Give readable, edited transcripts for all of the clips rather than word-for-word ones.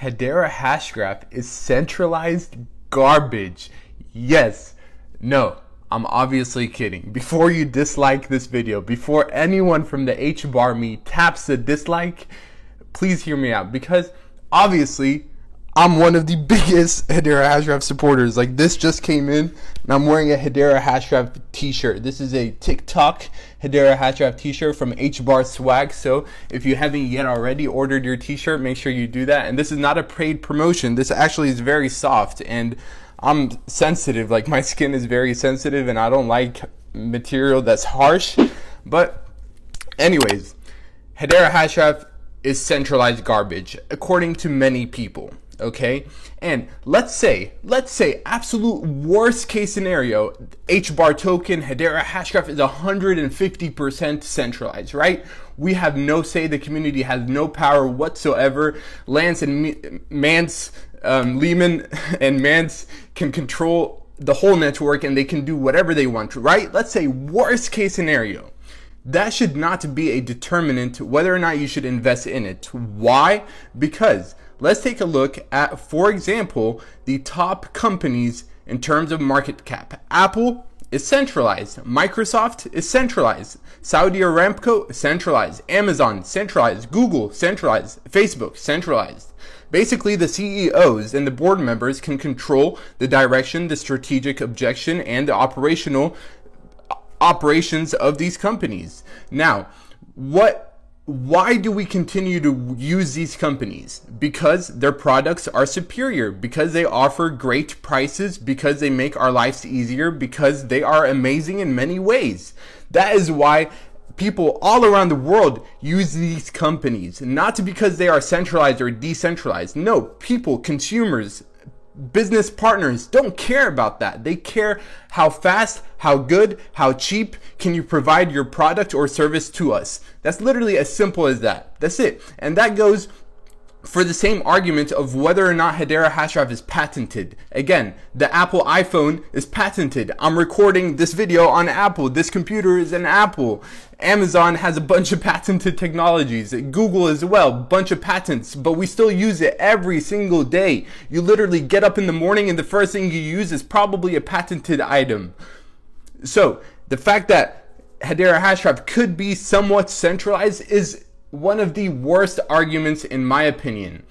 Hedera Hashgraph is centralized garbage. Yes. No. I'm obviously kidding. Before you dislike this video, before anyone from the HBAR me taps the dislike, please hear me out, because obviously I'm one of the biggest Hedera Hashgraph supporters. Like, this just came in and I'm wearing a Hedera Hashgraph t-shirt. This is a TikTok Hedera Hashgraph t-shirt from HBAR Swag. So if you haven't yet already ordered your t-shirt, make sure you do that. And this is not a paid promotion. This actually is very soft, and I'm sensitive. Like, my skin is very sensitive and I don't like material that's harsh. But anyways, Hedera Hashgraph is centralized garbage according to many people. Okay, and let's say absolute worst case scenario, HBAR token Hedera Hashgraph is 150% centralized, right? We have no say. The community has no power whatsoever. Lance and Mance, Lehman and Mance can control the whole network and they can do whatever they want to, right? Let's say worst case scenario. That should not be a determinant whether or not you should invest in it. Why? Because let's take a look at, for example, the top companies in terms of market cap. Apple is centralized. Microsoft is centralized. Saudi Aramco is centralized. Amazon centralized. Google centralized. Facebook centralized. Basically, the CEOs and the board members can control the direction, the strategic objection, and the operations of these companies. Now, why do we continue to use these companies? Because their products are superior, because they offer great prices, because they make our lives easier, because they are amazing in many ways. That is why people all around the world use these companies, not because they are centralized or decentralized. No, people, consumers, business partners don't care about that. They care how fast, how good, how cheap can you provide your product or service to us. That's literally as simple as that. That's it. And that goes for the same argument of whether or not Hedera Hashgraph is patented. Again, the Apple iPhone is patented. I'm recording this video on Apple. This computer is an Apple. Amazon has a bunch of patented technologies. Google as well, bunch of patents, but we still use it every single day. You literally get up in the morning and the first thing you use is probably a patented item. So the fact that Hedera Hashgraph could be somewhat centralized is one of the worst arguments in my opinion.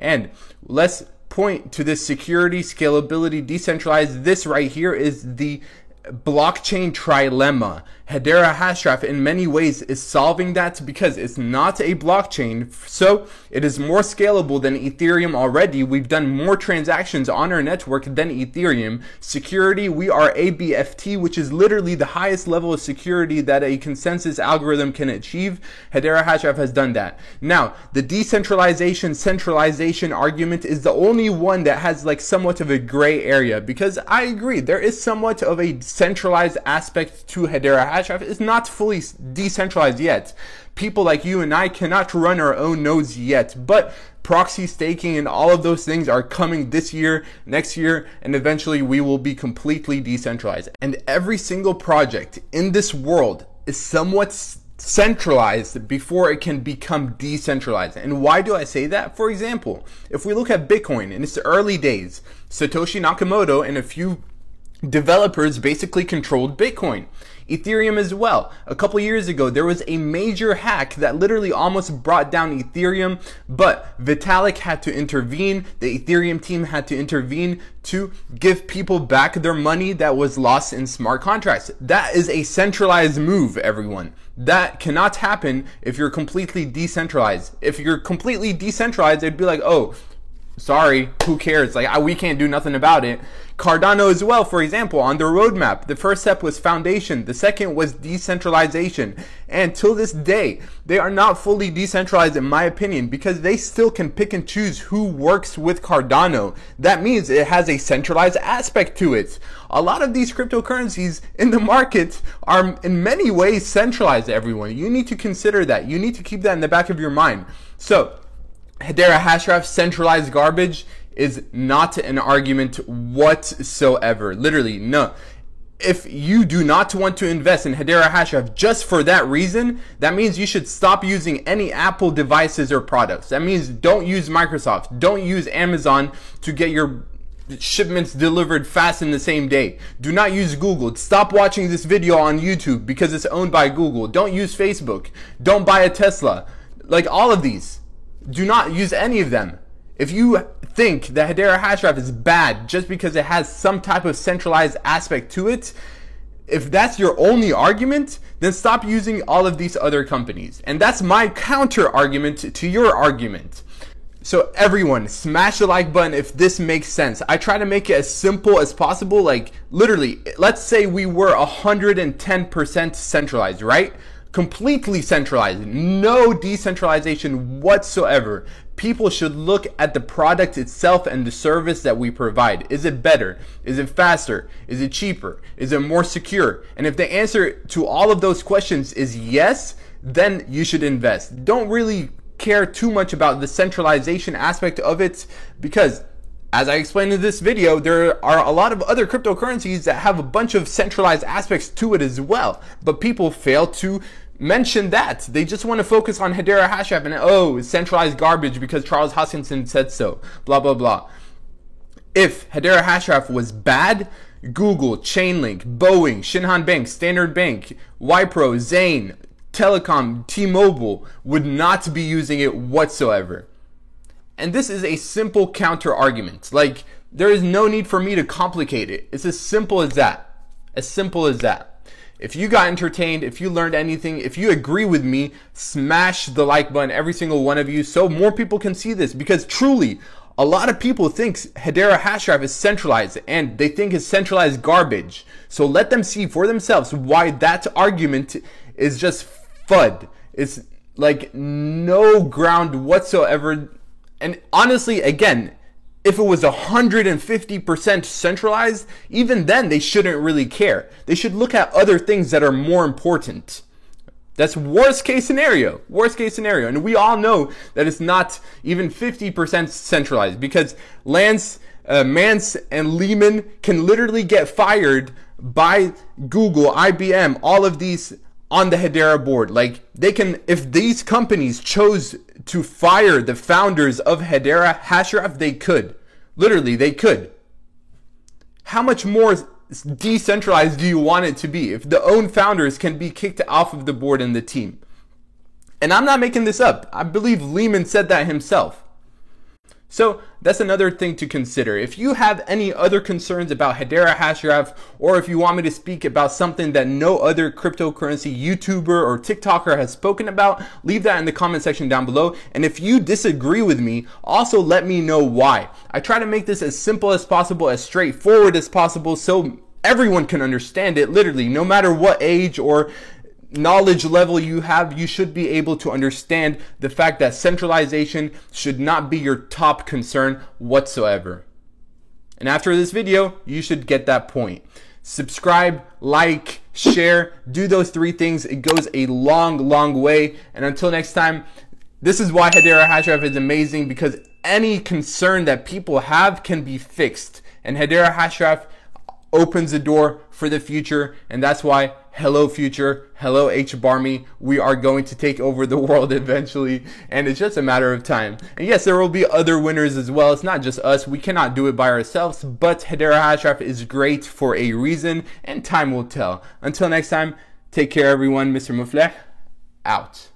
And let's point to this security, scalability, decentralized. This right here is the blockchain trilemma. Hedera Hashgraph in many ways is solving that because it's not a blockchain, so it is more scalable than Ethereum already. We've done more transactions on our network than Ethereum. Security, we are ABFT, which is literally the highest level of security that a consensus algorithm can achieve. Hedera Hashgraph has done that. Now, the decentralization, centralization argument is the only one that has like somewhat of a gray area, because I agree, there is somewhat of a centralized aspect to Hedera Hashgraph. It's not fully decentralized yet. People like you and I cannot run our own nodes yet, but proxy staking and all of those things are coming this year, next year, and eventually we will be completely decentralized. And every single project in this world is somewhat centralized before it can become decentralized. And why do I say that? For example, if we look at Bitcoin in its early days, Satoshi Nakamoto and a few developers basically controlled Bitcoin. Ethereum as well. A couple years ago, there was a major hack that literally almost brought down Ethereum, but Vitalik had to intervene. The Ethereum team had to intervene to give people back their money that was lost in smart contracts. That is a centralized move, everyone. That cannot happen if you're completely decentralized. If you're completely decentralized, it'd be like, oh, sorry, who cares? Like, we can't do nothing about it. Cardano as well, for example, on their roadmap, the first step was foundation. The second was decentralization. And till this day, they are not fully decentralized in my opinion, because they still can pick and choose who works with Cardano. That means it has a centralized aspect to it. A lot of these cryptocurrencies in the market are in many ways centralized, everyone. You need to consider that. You need to keep that in the back of your mind. So, Hedera Hashgraph centralized garbage is not an argument whatsoever. Literally, no. if you do not want to invest in Hedera Hashgraph just for that reason, that means you should stop using any Apple devices or products. That means don't use Microsoft, don't use Amazon to get your shipments delivered fast in the same day. Do not use Google. Stop watching this video on YouTube because it's owned by Google. Don't use Facebook. Don't buy a Tesla. Like all of these. Do not use any of them. If you think that Hedera Hashgraph is bad just because it has some type of centralized aspect to it, if that's your only argument, then stop using all of these other companies. And that's my counter argument to your argument. So everyone, smash the like button if this makes sense. I try to make it as simple as possible. Like literally, let's say we were 110% centralized, right? Completely centralized, no decentralization whatsoever. People should look at the product itself and the service that we provide. Is it better? Is it faster? Is it cheaper? Is it more secure? And if the answer to all of those questions is yes, then you should invest. Don't really care too much about the centralization aspect of it, because as I explained in this video, there are a lot of other cryptocurrencies that have a bunch of centralized aspects to it as well, but people fail to mention that. They just want to focus on Hedera Hashgraph and it's centralized garbage because Charles Hoskinson said so, blah blah blah. If Hedera Hashgraph was bad, Google, Chainlink, Boeing, Shinhan Bank, Standard Bank, Wipro, Zain, Telecom, T-Mobile would not be using it whatsoever. And this is a simple counter argument. Like, there is no need for me to complicate it. It's as simple as that. As simple as that. If you got entertained, if you learned anything, if you agree with me, smash the like button, every single one of you, so more people can see this. Because truly, a lot of people think Hedera Hashgraph is centralized and they think it's centralized garbage. So let them see for themselves why that argument is just FUD. It's like no ground whatsoever. And honestly, again, if it was 150% centralized, even then they shouldn't really care. They should look at other things that are more important. That's worst case scenario. Worst case scenario. And we all know that it's not even 50% centralized, because Mance and Lehman can literally get fired by Google, IBM, all of these on the Hedera board. Like, they can, if these companies chose to fire the founders of Hedera Hashgraph, they could. Literally, they could. How much more decentralized do you want it to be if the own founders can be kicked off of the board and the team? And I'm not making this up. I believe Lehman said that himself. So that's another thing to consider. If you have any other concerns about Hedera Hashgraph, or if you want me to speak about something that no other cryptocurrency YouTuber or TikToker has spoken about, leave that in the comment section down below. And if you disagree with me, also let me know why. I try to make this as simple as possible, as straightforward as possible, so everyone can understand it. Literally, no matter what age or knowledge level you have, you should be able to understand the fact that centralization should not be your top concern whatsoever. And after this video, you should get that point. Subscribe, like, share, do those three things. It goes a long, long way. And until next time, this is why Hedera Hashgraph is amazing, because any concern that people have can be fixed. And Hedera Hashgraph opens the door for the future, and that's why hello future, hello HBARMY, we are going to take over the world eventually, and it's just a matter of time. And yes, there will be other winners as well. It's not just us. We cannot do it by ourselves, but Hedera Hashgraph is great for a reason, and time will tell. Until next time, take care everyone. Mr. Mufleh, out.